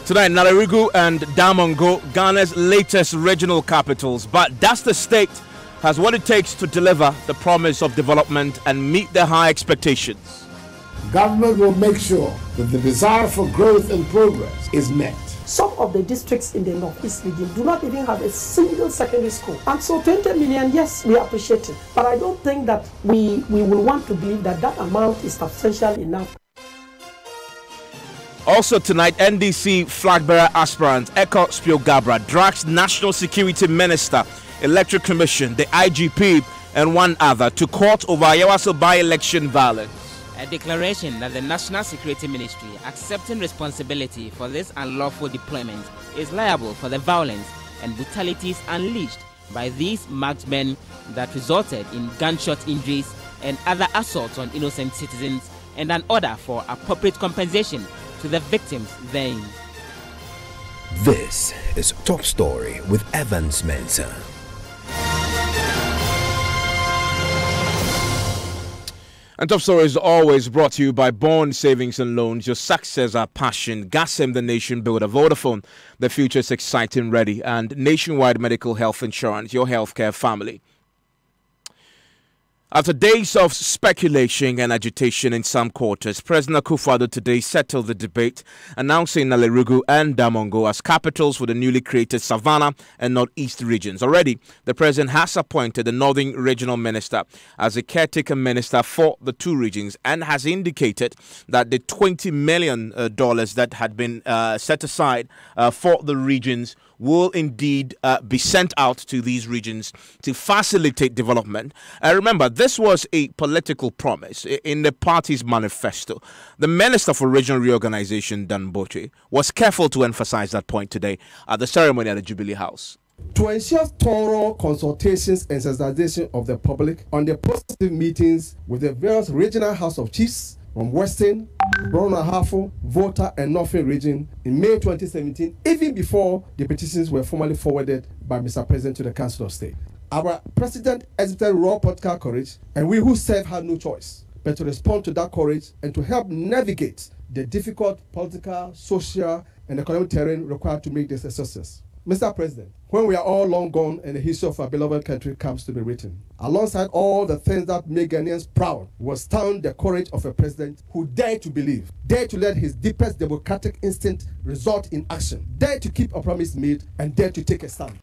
Tonight, Nalerigu and Damongo, Ghana's latest regional capitals. But does the state has what it takes to deliver the promise of development and meet the high expectations? Government will make sure that the desire for growth and progress is met. Some of the districts in the Northeast region do not even have a single secondary school. And so 20 million, yes, we appreciate it. But I don't think that we will want to believe that that amount is substantial enough. Also tonight, NDC flag bearer aspirant Eko Spiogabra drags National Security Minister, Electoral Commission, the IGP, and one other to court over Ayawaso by-election violence. A declaration that the National Security Ministry, accepting responsibility for this unlawful deployment, is liable for the violence and brutalities unleashed by these marksmen that resulted in gunshot injuries and other assaults on innocent citizens, and an order for appropriate compensation to the victims therein. This is Top Story with Evans Mensah. And Top Story is always brought to you by Bond Savings and Loans. Your success, our passion. GASM, the nation builder. Vodafone, the future is exciting, ready. And Nationwide Medical Health Insurance, your healthcare family. After days of speculation and agitation in some quarters, President Akufo-Addo today settled the debate, announcing Nalerigu and Damongo as capitals for the newly created Savannah and Northeast regions. Already, the president has appointed the Northern Regional Minister as a caretaker minister for the two regions and has indicated that the $20 million that had been set aside for the regions will indeed be sent out to these regions to facilitate development. Remember, this was a political promise in the party's manifesto. The Minister for Regional Reorganization, Dan Boche, was careful to emphasize that point today at the ceremony at the Jubilee House. To ensure thorough consultations and sensitization of the public on the positive meetings with the various regional House of Chiefs from Western, Brona-Ahafo, Volta, and Northern region in May 2017, even before the petitions were formally forwarded by Mr. President to the Council of State. Our President exhibited raw political courage, and we who serve had no choice but to respond to that courage and to help navigate the difficult political, social, and economic terrain required to make this a success. Mr. President, when we are all long gone and the history of our beloved country comes to be written, alongside all the things that make Ghanaians proud, was found the courage of a president who dared to believe, dared to let his deepest democratic instinct result in action, dared to keep a promise made, and dared to take a stand.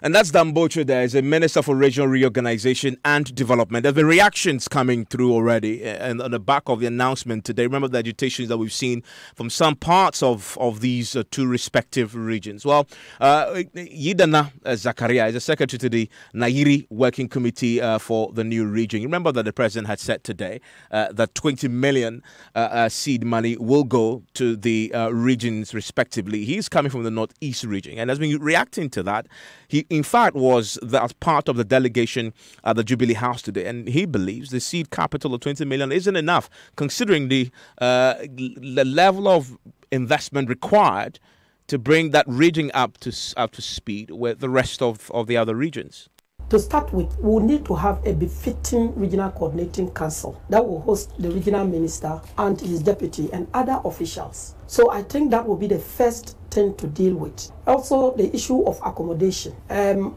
And that's Dan Boche there, is a Minister for Regional Reorganization and Development. There have been reactions coming through already and on the back of the announcement today. Remember the agitations that we've seen from some parts of these two respective regions. Well, Yidana Zakaria is the secretary to the Nairi Working Committee for the new region. You remember that the president had said today that 20 million seed money will go to the regions respectively. He's coming from the Northeast region and has been reacting to that. He, in fact, was part of the delegation at the Jubilee House today, and he believes the seed capital of 20 million isn't enough, considering the level of investment required to bring that region up to speed with the rest of the other regions. To start with, we will need to have a befitting regional coordinating council that will host the regional minister and his deputy and other officials. So I think that will be the first thing to deal with. Also, the issue of accommodation.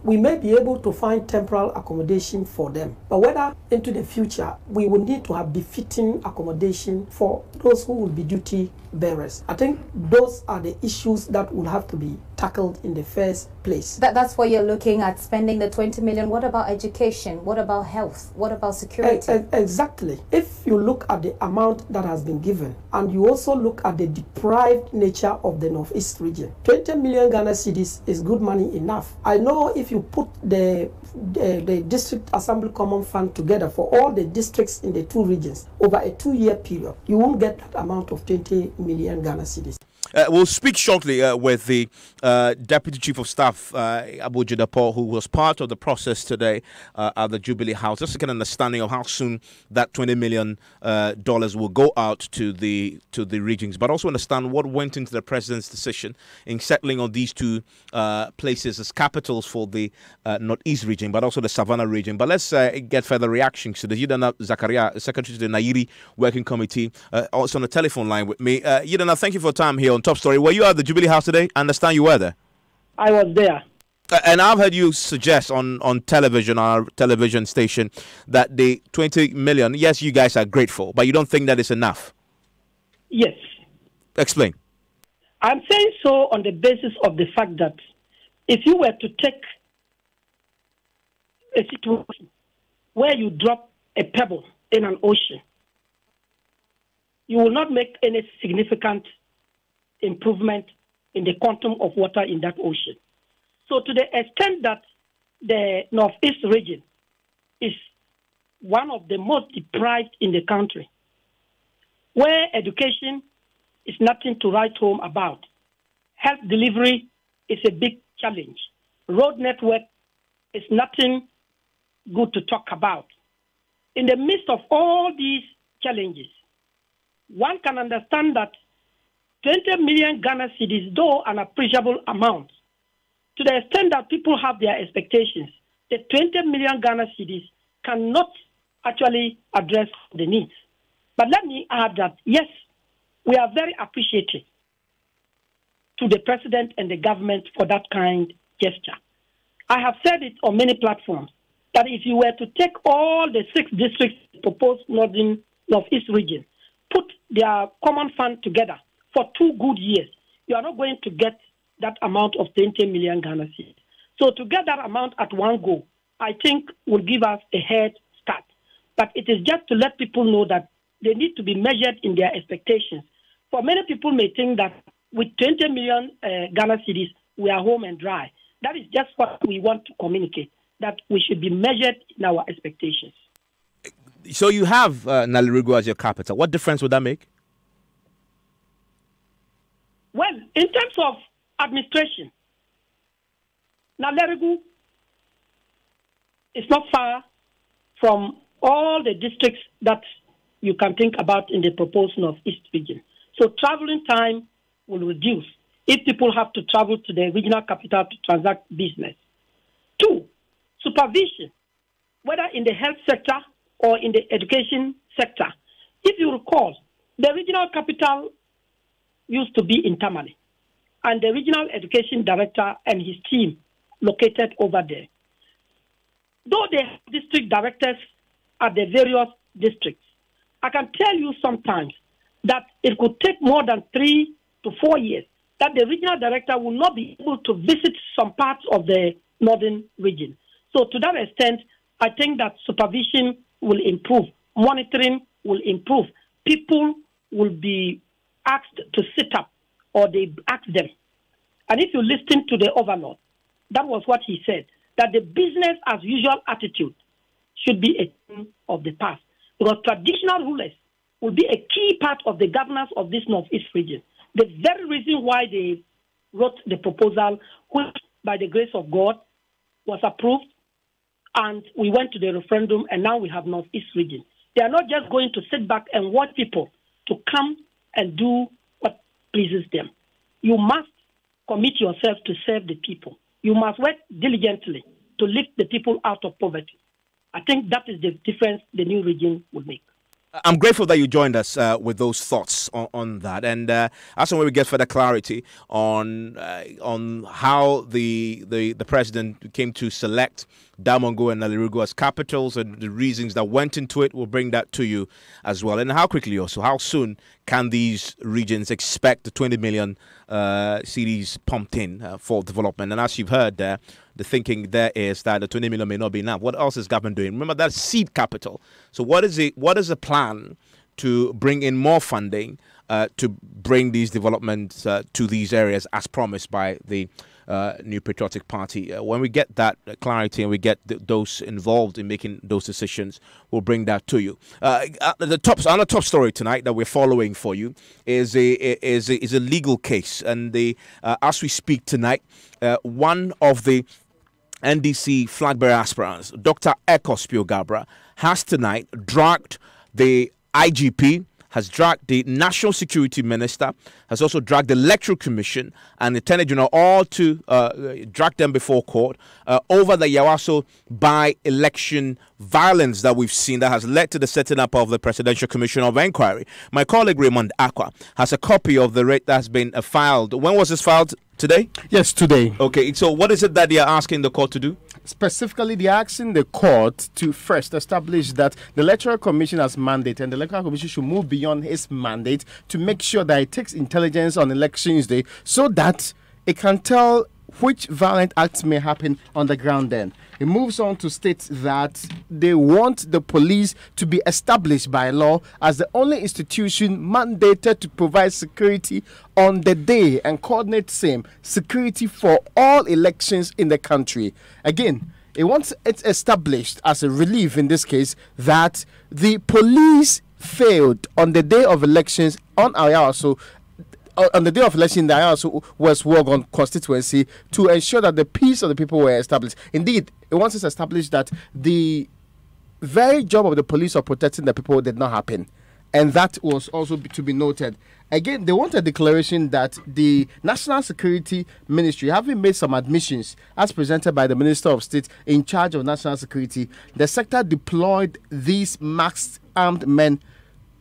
We may be able to find temporal accommodation for them, but whether into the future, we will need to have befitting accommodation for those who will be duty bearers. I think those are the issues that will have to be tackled in the first place. That's why you're looking at spending the 20 million. What about education? What about health? What about security? Exactly. If you look at the amount that has been given, and you also look at the deprived nature of the Northeast region, 20 million Ghana cedis is good money enough. I know if you put the District Assembly Common Fund together for all the districts in the two regions over a 2-year period, you won't get that amount of 20 million Ghana cedis. We'll speak shortly with the Deputy Chief of Staff, Abu Jidapo, who was part of the process today at the Jubilee House, just to get an understanding of how soon that $20 million will go out to the regions, but also understand what went into the president's decision in settling on these two places as capitals for the Northeast region, but also the Savannah region. But let's get further reactions to the Yidana Zakaria, Secretary to the Nairi Working Committee, also on the telephone line with me. Yidana, thank you for your time here on on Top Story. Were you at the Jubilee House today? I understand you were there. I was there. And I've heard you suggest on television, our television station, that the 20 million, yes, you guys are grateful, but you don't think that is enough. Yes. Explain. I'm saying so on the basis of the fact that if you were to take a situation where you drop a pebble in an ocean, you will not make any significant improvement in the quantum of water in that ocean. So to the extent that the Northeast region is one of the most deprived in the country, where education is nothing to write home about, health delivery is a big challenge, road network is nothing good to talk about. In the midst of all these challenges, one can understand that 20 million Ghana cedis, though an appreciable amount, to the extent that people have their expectations, the 20 million Ghana cedis cannot actually address the needs. But let me add that, yes, we are very appreciative to the president and the government for that kind gesture. I have said it on many platforms that if you were to take all the 6 districts proposed Northeast region, put their common fund together for 2 good years, you are not going to get that amount of 20 million Ghana cedis. So to get that amount at one go, I think will give us a head start. But it is just to let people know that they need to be measured in their expectations. For many people may think that with 20 million Ghana cedis, we are home and dry. That is just what we want to communicate, that we should be measured in our expectations. So you have Nalirigo as your capital. What difference would that make? Well, in terms of administration, Nalirigo is not far from all the districts that you can think about in the proposed Northeast region. So traveling time will reduce if people have to travel to the regional capital to transact business. 2, supervision, whether in the health sector or in the education sector. If you recall, the regional capital used to be in Tamale, and the regional education director and his team located over there. Though they have district directors at the various districts, I can tell you sometimes that it could take more than 3 to 4 years that the regional director will not be able to visit some parts of the northern region. So to that extent, I think that supervision will improve, monitoring will improve. People will be asked to sit up, or they ask them. And if you listen to the overlord, that was what he said, that the business as usual attitude should be a thing of the past. Because traditional rulers will be a key part of the governance of this Northeast region. The very reason why they wrote the proposal, which by the grace of God was approved, and we went to the referendum, and now we have Northeast region. They are not just going to sit back and watch people to come and do what pleases them. You must commit yourself to serve the people. You must work diligently to lift the people out of poverty. I think that is the difference the new region will make. I'm grateful that you joined us with those thoughts on that, and as when we get further clarity on how the president came to select Damongo and Nalirigo as capitals and the reasons that went into it, we'll bring that to you as well. And how quickly also, how soon can these regions expect the 20 million cedis pumped in for development? And as you've heard there, the thinking there is that the 20 million may not be enough. What else is government doing? Remember, that's seed capital. So what is the plan to bring in more funding to bring these developments to these areas as promised by the New Patriotic Party? When we get that clarity and we get those involved in making those decisions, we'll bring that to you. Another top story tonight that we're following for you is a legal case, and as we speak tonight, one of the NDC flag bearer aspirants, Dr. Ekos Piogabra, has tonight dragged the IGP has dragged the National Security Minister, has also dragged the Electoral Commission and the Attorney General, all to drag them before court over the Yawaso by-election violence that we've seen that has led to the setting up of the Presidential Commission of Inquiry. My colleague Raymond Aqua has a copy of the rate that's been filed. When was this filed? Today? Yes, today. Okay, so what is it that they are asking the court to do? Specifically, they are asking the court to first establish that the Electoral Commission has mandate, and the Electoral Commission should move beyond its mandate to make sure that it takes intelligence on Elections Day so that it can tell which violent acts may happen on the ground then. It moves on to state that they want the police to be established by law as the only institution mandated to provide security on the day and coordinate same security for all elections in the country. Again, it wants it established as a relief in this case that the police failed on the day of elections on on the day of election, the also was Wogon constituency to ensure that the peace of the people were established. Indeed, it wants to establish that the very job of the police of protecting the people did not happen. And that was also to be noted. Again, they want a declaration that the National Security Ministry, having made some admissions as presented by the Minister of State in charge of national security, the sector deployed these masked armed men,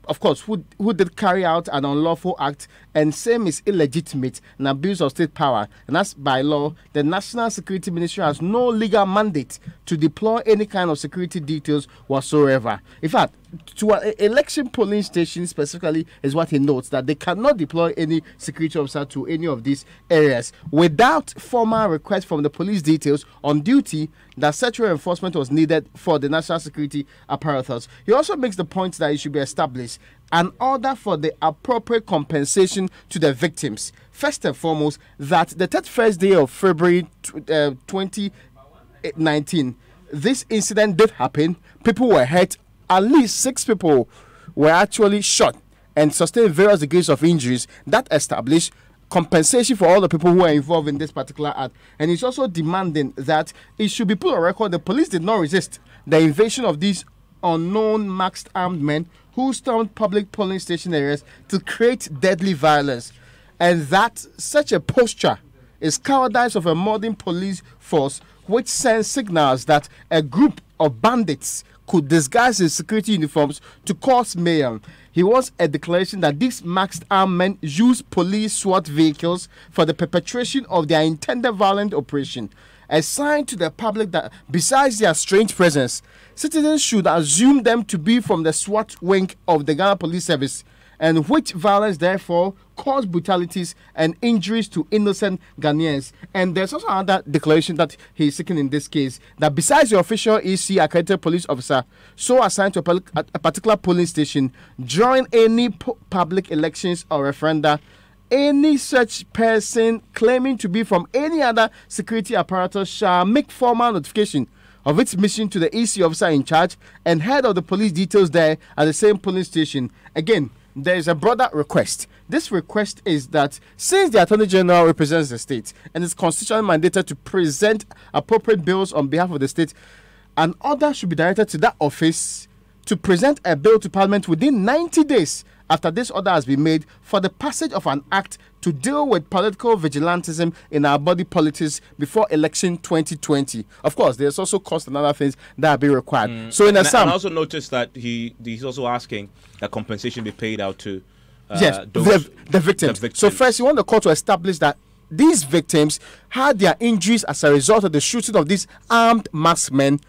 of course, who did carry out an unlawful act and same is illegitimate and abuse of state power. And as by law, the National Security Ministry has no legal mandate to deploy any kind of security details whatsoever. In fact, to an election polling station specifically is what he notes, that they cannot deploy any security officer to any of these areas without formal request from the police details on duty that such enforcement was needed for the national security apparatus. He also makes the point that it should be established an order for the appropriate compensation to the victims. First and foremost, that the 31st day of February 2019, this incident did happen. People were hurt. At least 6 people were actually shot and sustained various degrees of injuries. That established compensation for all the people who were involved in this particular act. And he's also demanding that it should be put on record the police did not resist the invasion of these unknown masked armed men who stormed public polling station areas to create deadly violence. And that such a posture is cowardice of a modern police force which sends signals that a group of bandits could disguise his security uniforms to cause mayhem. He wants a declaration that these masked armed men use police SWAT vehicles for the perpetration of their intended violent operation. A sign to the public that besides their strange presence, citizens should assume them to be from the SWAT wing of the Ghana Police Service, and which violence therefore caused brutalities and injuries to innocent Ghanaians. And there's also another declaration that he's seeking in this case, that besides the official EC accredited police officer so assigned to a particular polling station during any public elections or referenda, any such person claiming to be from any other security apparatus shall make formal notification of its mission to the EC officer in charge and head of the police details there at the same polling station. Again, there is a broader request. This request is that since the Attorney General represents the state and is constitutionally mandated to present appropriate bills on behalf of the state, an order should be directed to that office to present a bill to Parliament within 90 days after this order has been made for the passage of an act to deal with political vigilantism in our body politics before election 2020. Of course, there's also cost and other things that are being required. So in a sum, I also noticed that he's also asking that compensation be paid out to the victims. So first, you want the court to establish that these victims had their injuries as a result of the shooting of these armed masked men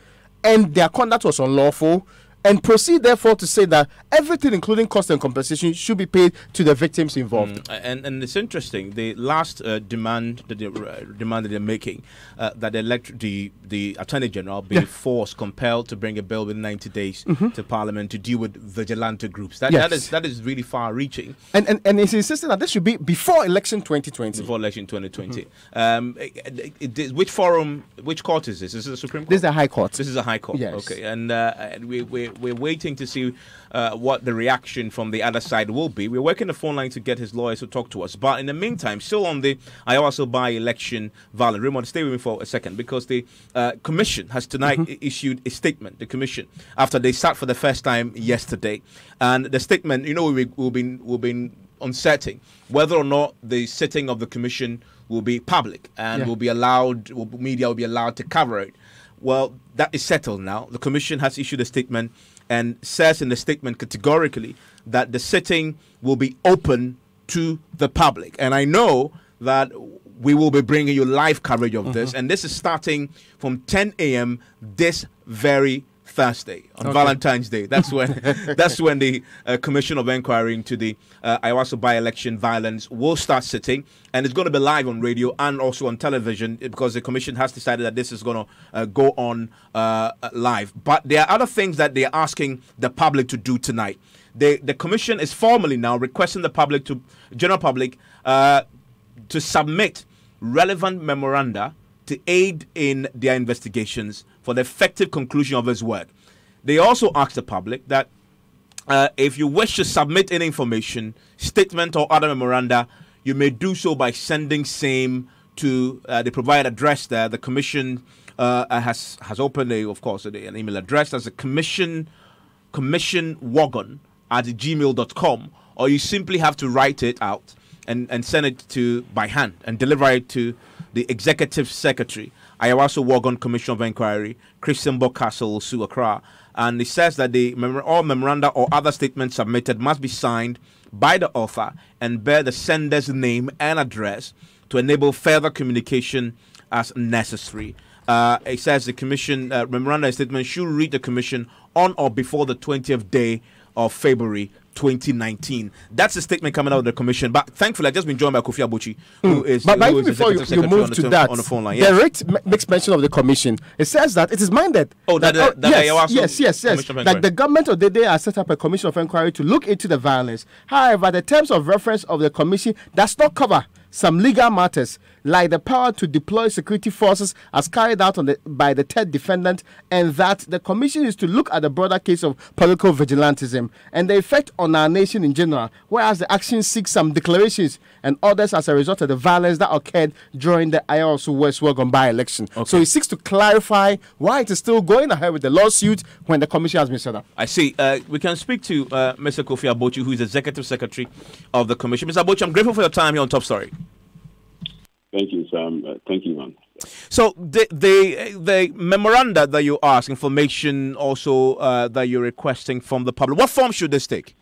and their conduct was unlawful, and proceed therefore to say that everything, including cost and compensation, should be paid to the victims involved. And it's interesting. The last demand that they're making, that the Attorney General be forced, compelled to bring a bill within 90 days to Parliament to deal with vigilante groups. That is really far-reaching. And it's insisting that this should be before election 2020. Before election 2020. Which forum? Which court is this? Is this the Supreme Court? This is the High Court. This is a High Court. Yes. Okay. And we're waiting to see what the reaction from the other side will be. We're working the phone line to get his lawyers to talk to us. But in the meantime, still on the Ayawaso by-election violence. Raymond, stay with me for a second, because the commission has tonight issued a statement. The commission, after they sat for the first time yesterday, and the statement, we've been uncertain whether or not the sitting of the commission will be public and media will be allowed to cover it. Well, that is settled now. The commission has issued a statement and says in the statement categorically that the sitting will be open to the public. And I know that we will be bringing you live coverage of this, and this is starting from 10 a.m. this very Thursday on Valentine's Day. That's when the Commission of Inquiry into the Ayawaso by-election violence will start sitting, and it's going to be live on radio and also on television, because the Commission has decided that this is going to go on live. But there are other things that they are asking the public to do tonight. The Commission is formally now requesting the general public to submit relevant memoranda to aid in their investigations for the effective conclusion of his work. They also ask the public that if you wish to submit any information, statement, or other memoranda, you may do so by sending same to the provided address there. The commission has opened, an email address as a commissionwagon@gmail.com, or you simply have to write it out and send it by hand and deliver it to the Executive Secretary, Ayawaso Wagon Commission of Inquiry, Christian Castle, Accra. And it says that all memoranda or other statements submitted must be signed by the author and bear the sender's name and address to enable further communication as necessary. It says the commission memoranda and statement should reach the commission on or before the 20th day of February 2019. That's a statement coming out of the commission. But thankfully, I've just been joined by Kofi Abuchi, who is before you move to that, on the phone line. Yes. The rate makes mention of the commission. It says that it is minded. Yes. That the government of the day has set up a commission of inquiry to look into the violence. However, the terms of reference of the commission does not cover some legal matters, like the power to deploy security forces as carried out by the third defendant, and that the commission is to look at the broader case of political vigilantism and the effect on our nation in general, whereas the action seeks some declarations and orders as a result of the violence that occurred during the Ayawaso West Wagon by-election. So it seeks to clarify why it is still going ahead with the lawsuit when the commission has been set up. I see. We can speak to Mr. Kofi Abuchi, who is Executive Secretary of the commission. Mr. Abuchi, I'm grateful for your time here on Top Story. Thank you, Sam. Thank you, man. So the memoranda that you ask, information also that you're requesting from the public, what form should this take?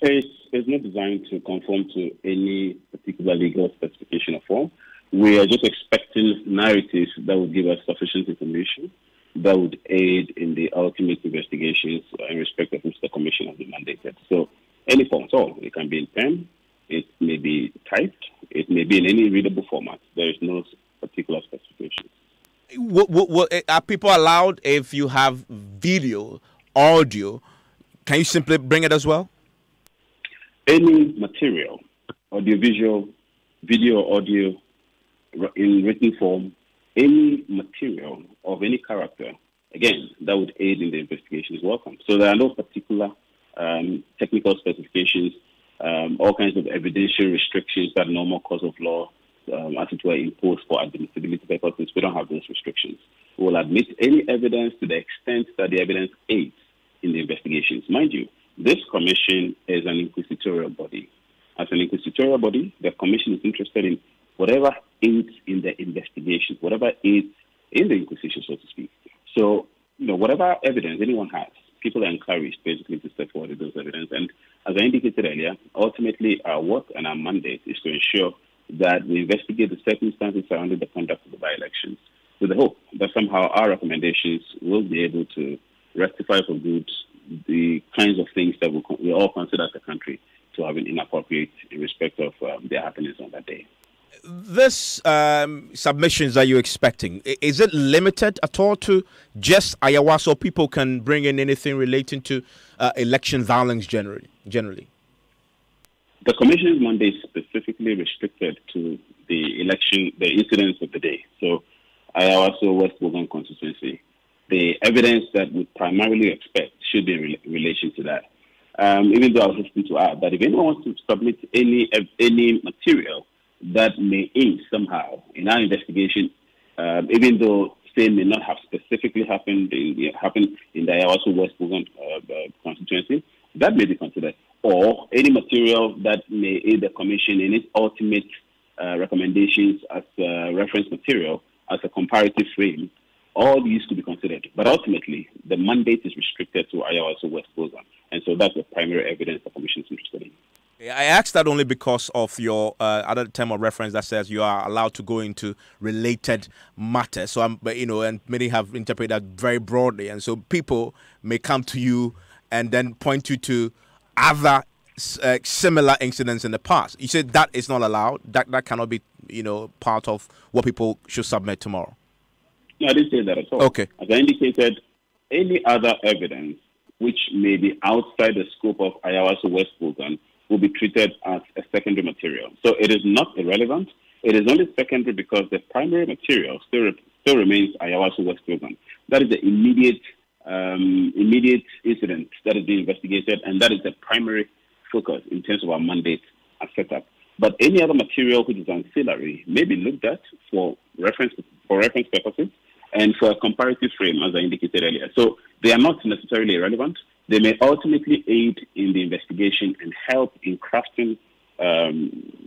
It's not designed to conform to any particular legal specification or form. We are just expecting narratives that would give us sufficient information that would aid in the ultimate investigations in respect of which the commission has been mandated. So any form at all. It can be in pen, it may be typed, it may be in any readable format. There is no particular specification. Are people allowed, if you have video, audio, can you simply bring it as well? Any material, audiovisual, video, audio, in written form, any material of any character, again, that would aid in the investigation is welcome. So there are no particular technical specifications, all kinds of evidential restrictions that normal course of law, as it were, imposed for admissibility purposes. We don't have those restrictions. We will admit any evidence to the extent that the evidence aids in the investigations. Mind you, this commission is an inquisitorial body. As an inquisitorial body, the commission is interested in whatever aids in the investigation, whatever aids in the inquisition, so to speak. So, whatever evidence anyone has, people are encouraged basically to step forward with those evidence. And as I indicated earlier, ultimately our work and our mandate is to ensure that we investigate the circumstances surrounding the conduct of the by-elections with the hope that somehow our recommendations will be able to rectify for good the kinds of things that we all consider as a country to have been inappropriate in respect of their happenings on that day. This submissions that you're expecting, is it limited at all to just Ayawaso? People can bring in anything relating to election violence generally? The commission's mandate is specifically restricted to the incidents of the day. So Ayawaso West Wagon constituency. the evidence that we primarily expect should be in relation to that. Even though I was listening to add that if anyone wants to submit any material that may aid somehow in our investigation, even though same may not have specifically happened in the Ayawaso West Bogan constituency, that may be considered. Or any material that may aid the Commission in its ultimate recommendations as reference material, as a comparative frame, all these could be considered. But ultimately, the mandate is restricted to Ayawaso West Bogan. And so that's the primary evidence the Commission is interested in. I asked that only because of your other term of reference that says you are allowed to go into related matters. So and many have interpreted that very broadly, and so people may come to you and then point you to other similar incidents in the past. You said that is not allowed. That cannot be part of what people should submit tomorrow. No, I didn't say that at all. Okay. As I indicated, any other evidence which may be outside the scope of Ayawaso West Bogan will be treated as a secondary material. So it is not irrelevant. It is only secondary because the primary material still remains Ayawaso West Bogan. That is the immediate incident that is being investigated, and that is the primary focus in terms of our mandate and setup. But any other material which is ancillary may be looked at for reference purposes and for a comparative frame, as I indicated earlier. So they are not necessarily irrelevant. They may ultimately aid in the investigation and help in crafting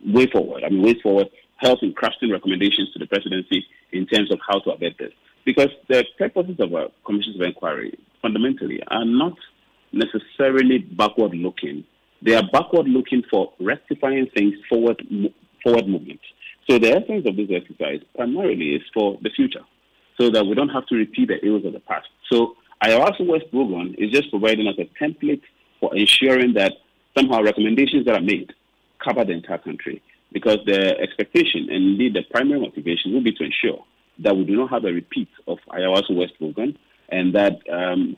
ways forward, help in crafting recommendations to the presidency in terms of how to abet this. Because the purposes of a commissions of inquiry fundamentally are not necessarily backward-looking. They are backward-looking for rectifying things forward movement. So the essence of this exercise primarily is for the future, so that we don't have to repeat the ills of the past. So Ayawaso West Bogan is just providing us a template for ensuring that somehow recommendations that are made cover the entire country, because the expectation and indeed the primary motivation will be to ensure that we do not have a repeat of Ayawaso West Bogan, and that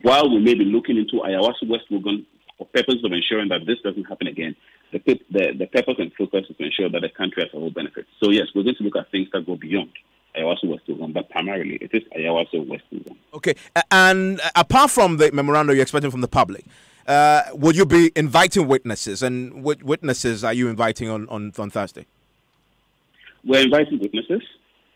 while we may be looking into Ayawaso West Bogan for purposes of ensuring that this doesn't happen again, the purpose and focus is to ensure that the country as a whole benefits. So yes, we're going to look at things that go beyond Ayawaso West Bogan, but primarily it is Ayawaso West Bogan. Okay, and apart from the memorandum you're expecting from the public, will you be inviting witnesses? And what witnesses are you inviting on Thursday? We're inviting witnesses,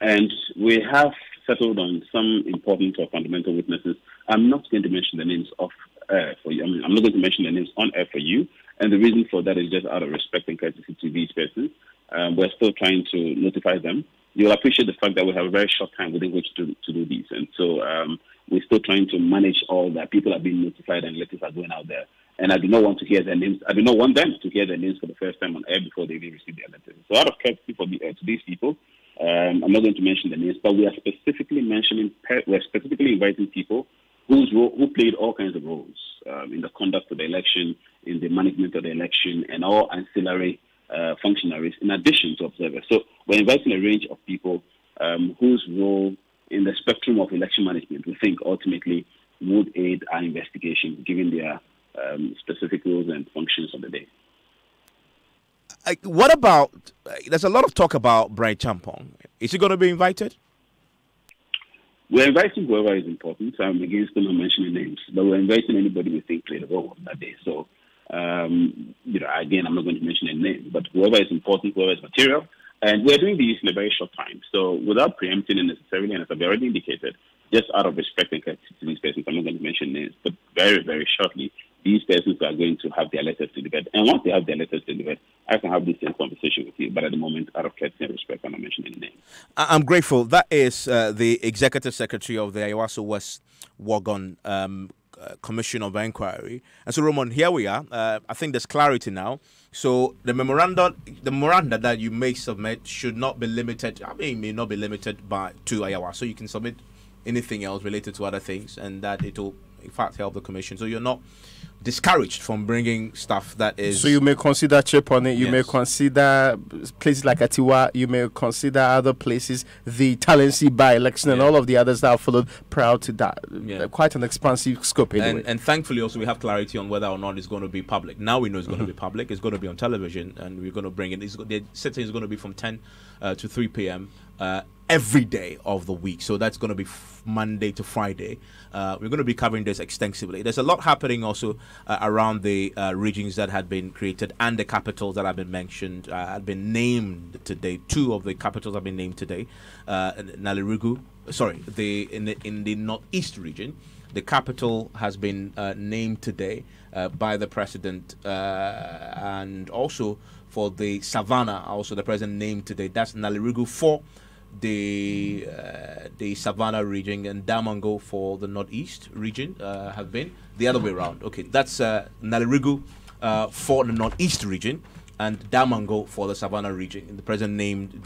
and we have settled on some important or fundamental witnesses. I'm not going to mention the names off air for you. I'm not going to mention the names on air for you, and the reason for that is just out of respect and courtesy to these persons. We're still trying to notify them. You'll appreciate the fact that we have a very short time within which to do these, and so we're still trying to manage all that. People are being notified and letters are going out there, and I do not want to hear their names. I do not want them to hear their names for the first time on air before they even receive their letters. So out of courtesy to these people, I'm not going to mention the names, but we are specifically inviting people who played all kinds of roles in the conduct of the election, in the management of the election, and all ancillary functionaries, in addition to observers. So we're inviting a range of people whose role in the spectrum of election management we think ultimately would aid our investigation, given their specific roles and functions of the day. What about, there's a lot of talk about Brian Champong. Is he going to be invited? We're inviting whoever is important. I'm against not mentioning names, but we're inviting anybody we think played a role on that day. So, again, I'm not going to mention any name, but whoever is important, whoever is material, and we're doing these in a very short time. So, without preempting it necessarily, and as I've already indicated, just out of respect and courtesy to these persons, I'm not going to mention names, but very, very shortly, these persons are going to have their letters delivered. And once they have their letters delivered, I can have this same conversation with you. But at the moment, out of courtesy and respect, I'm not mentioning any names. I'm grateful. That is the Executive Secretary of the Ayawaso West Bogan Commission of Inquiry. And so, Roman, here we are. I think there's clarity now. So the memoranda that you may submit should not be limited. May not be limited to Ayawaso. So you can submit anything else related to other things, and that it will, in fact, help the commission. So you're not discouraged from bringing stuff that is... So you may consider Chip on it, you may consider places like Atiwa, you may consider other places, the Talensi by-election and all of the others that have followed prior to that. Quite an expansive scope anyway. And thankfully also we have clarity on whether or not it's going to be public. Now we know it's going to be public, it's going to be on television, and we're going to bring it. The sitting is going to be from 10 to 3 p.m. every day of the week. So that's going to be Monday to Friday. We're going to be covering this extensively. There's a lot happening also around the regions that had been created and the capitals that have been mentioned, have been named today. 2 of the capitals have been named today. Nalirugu, in the northeast region, the capital has been named today by the president, and also for the Savannah, also the president named today. That's Nalirugu for the Savannah region, and Damongo for the northeast region have been the other way around. Okay, that's Nalirugu for the northeast region and Damongo for the Savannah region. And the president named